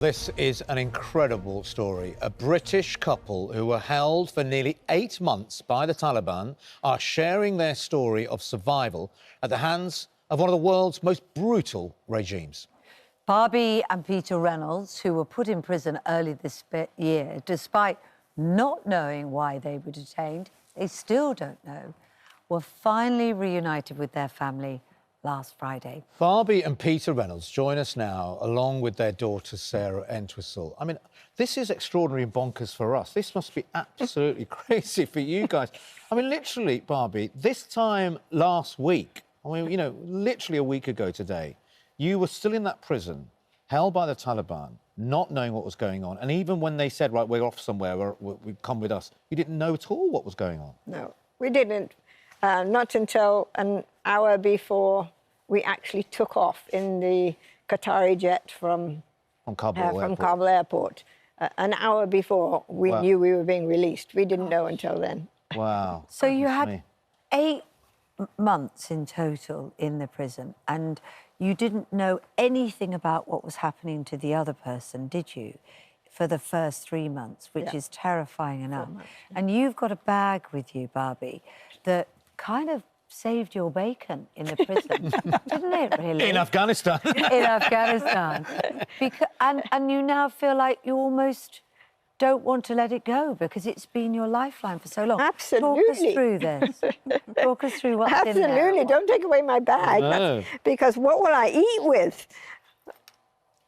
This is an incredible story. A British couple who were held for nearly 8 months by the Taliban are sharing their story of survival at the hands of one of the world's most brutal regimes. Barbie and Peter Reynolds, who were put in prison early this year, despite not knowing why they were detained, they still don't know, were finally reunited with their family last Friday. Barbie and Peter Reynolds join us now, along with their daughter, Sarah Entwistle. I mean, this is extraordinary and bonkers for us. This must be absolutely crazy for you guys. I mean, literally, Barbie, this time last week, I mean, you know, literally a week ago today, you were still in that prison, held by the Taliban, not knowing what was going on. And even when they said, right, we're off somewhere, come with us, you didn't know at all what was going on. No, we didn't. Not until an hour before we actually took off in the Qatari jet from Kabul airport. An hour before we knew we were being released. We didn't know until then. Wow. So you had 8 months in total in the prison, and you didn't know anything about what was happening to the other person, did you? For the first 3 months, which is terrifying enough. And you've got a bag with you, Barbie, that kind of saved your bacon in the prison, didn't it, really? In Afghanistan. In Afghanistan. And you now feel like you almost don't want to let it go because it's been your lifeline for so long. Absolutely. Talk us through this. Talk us through what's in there. Absolutely. Don't take away my bag. No. Because what will I eat with?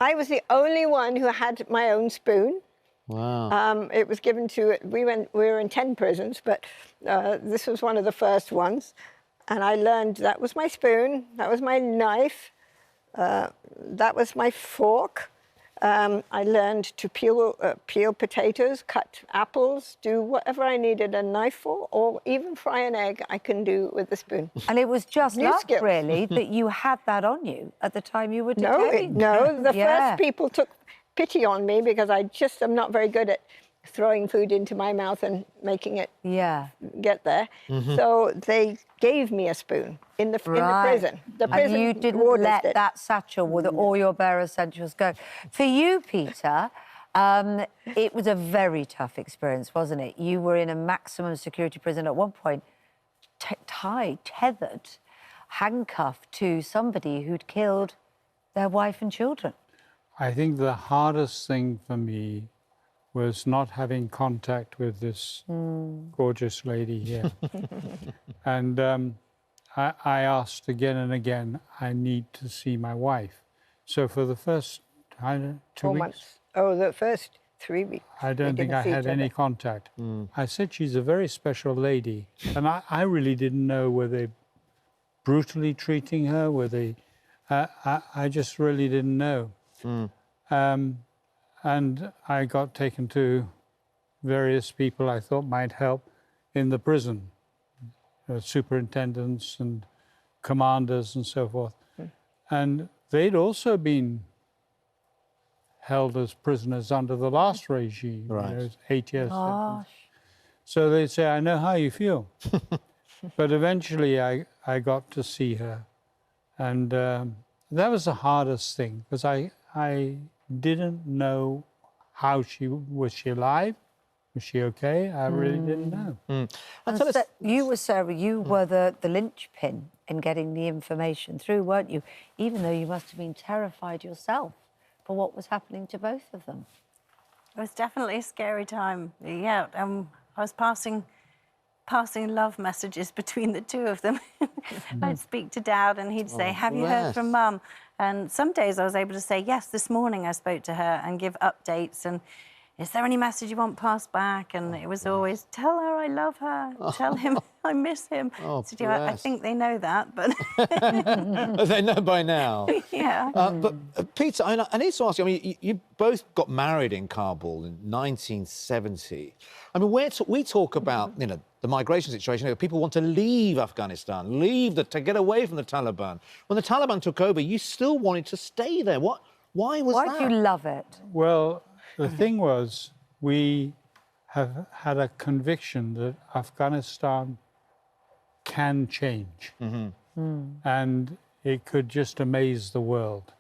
I was the only one who had my own spoon. Wow. It was given to... We were in 10 prisons, but this was one of the first ones. And I learned that was my spoon, that was my knife, that was my fork. I learned to peel potatoes, cut apples, do whatever I needed a knife for, or even fry an egg I can do with the spoon. And it was just luck, really, that you had that on you at the time you were detained. No, the first people took pity on me because I just am not very good at throwing food into my mouth and making it get there. So they gave me a spoon in the prison. The prison and you didn't let that satchel with all your bare essentials go. For you, Peter, it was a very tough experience, wasn't it? You were in a maximum security prison at one point, tethered, handcuffed to somebody who'd killed their wife and children. I think the hardest thing for me was not having contact with this gorgeous lady here. And I asked again and again, I need to see my wife. So for the first, I don't know, 2 weeks? months. Oh, the first 3 weeks. I don't think I had any contact. I said she's a very special lady. And I really didn't know, were they brutally treating her? Were they... I just really didn't know. And I got taken to various people I thought might help in the prison, superintendents and commanders and so forth. And they'd also been held as prisoners under the last regime, you know, 8 years. So they'd say, I know how you feel. But eventually I got to see her. And that was the hardest thing, because I didn't know how was she alive? Was she okay? I really didn't know. And so you were, Sarah, you were the linchpin in getting the information through, weren't you? Even though you must have been terrified yourself for what was happening to both of them. It was definitely a scary time. Yeah, I was passing love messages between the two of them. I'd speak to Dad and he'd say, have you heard from Mum? And some days I was able to say, yes, this morning I spoke to her, and give updates. And is there any message you want passed back? And it was always, tell her I love her. Tell him I miss him. So, I think they know that, but... They know by now. Yeah. But, Peter, I need to ask you, I mean, you both got married in Kabul in 1970. I mean, we talk about, you know, the migration situation. You know, people want to leave Afghanistan, to get away from the Taliban. When the Taliban took over, you still wanted to stay there. Why was that? Why do you love it? Well, the thing was, we have had a conviction that Afghanistan can change. And it could just amaze the world.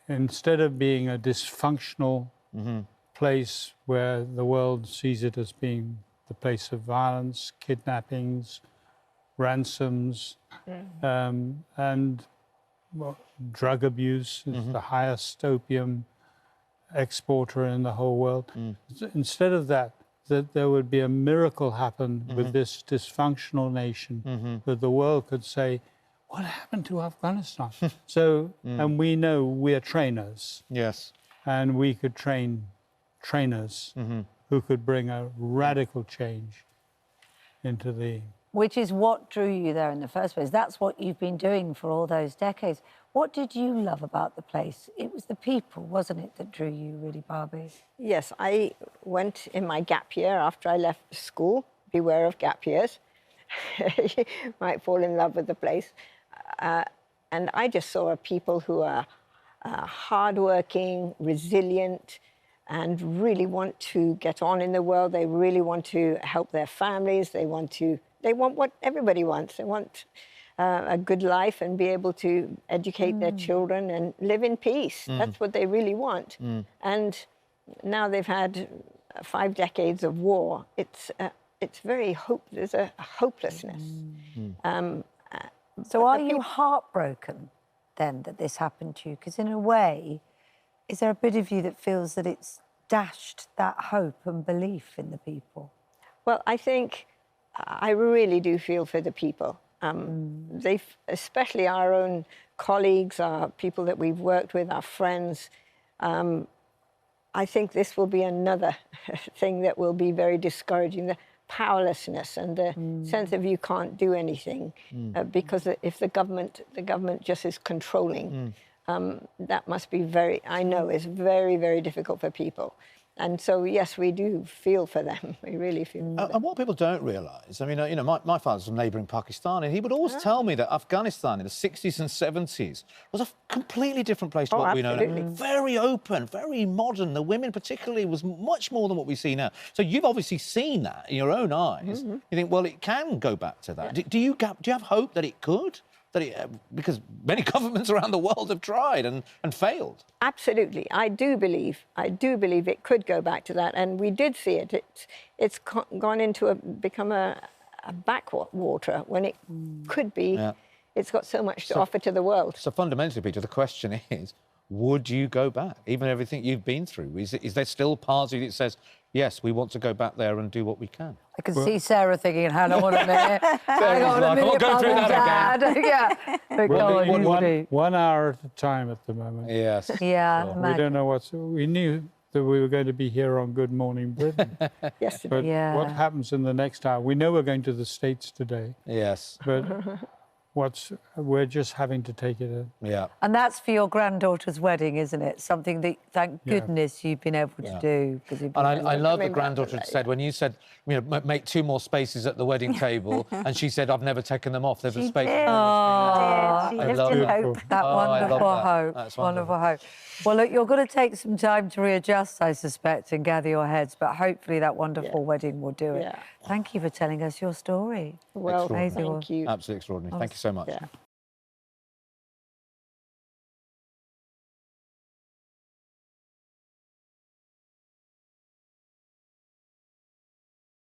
instead of being a dysfunctional place where the world sees it as being the place of violence, kidnappings, ransoms, and drug abuse is the highest opium exporter in the whole world. Instead of that there would be a miracle happen with this dysfunctional nation, that the world could say, what happened to Afghanistan? So, and we know we're trainers. Yes. And we could train trainers who could bring a radical change into the... Which is what drew you there in the first place. That's what you've been doing for all those decades. What did you love about the place? It was the people, wasn't it, that drew you really, Barbie? Yes, I went in my gap year after I left school. Beware of gap years. You might fall in love with the place. And I just saw people who are hardworking, resilient, and really want to get on in the world. They really want to help their families. They want what everybody wants. They want a good life and be able to educate their children and live in peace. That's what they really want. And now they've had 5 decades of war. It's very there's a hopelessness. So are you heartbroken then that this happened to you? Because in a way, is there a bit of you that feels that it's dashed that hope and belief in the people? Well, I think I really do feel for the people. Especially our own colleagues, our people that we've worked with, our friends. I think this will be another thing that will be very discouraging. The powerlessness and the sense of you can't do anything because if the government just is controlling, that must be I know is very, very difficult for people. And so, yes, we do feel for them. We really feel for them. And what people don't realise, I mean, you know, my father's from neighbouring Pakistan, and he would always tell me that Afghanistan in the 60s and 70s was a completely different place to what we know now. Very open, very modern. The women particularly was much more than what we see now. So you've obviously seen that in your own eyes. You think, well, it can go back to that. Do you have hope that it could? Because many governments around the world have tried and failed. Absolutely. I do believe it could go back to that. And we did see it. It's gone into become a backwater when it could be. Yeah. It's got so much to offer to the world. So fundamentally, Peter, the question is, would you go back? Even everything you've been through, is there still part of you that says, yes, we want to go back there and do what we can? I can see Sarah thinking, hang on a minute, hang on a minute, go through that again. Yeah. We're 1 hour at a time at the moment. Yes. Yeah. We don't know we knew that we were going to be here on Good Morning Britain. Yesterday. But what happens in the next hour? We know we're going to the States today. Yes. But we're just having to take it in. Yeah. And that's for your granddaughter's wedding, isn't it? Something that, thank goodness, you've been able to do. And I love the granddaughter said, when you said, you know, make 2 more spaces at the wedding table, and she said, I've never taken them off. There's a space. She lived in hope. That wonderful hope. That's wonderful hope. Well, look, you're going to take some time to readjust, I suspect, and gather your heads, but hopefully that wonderful wedding will do it. Thank you for telling us your story. Well, thank you. Absolutely extraordinary. Thank you so much.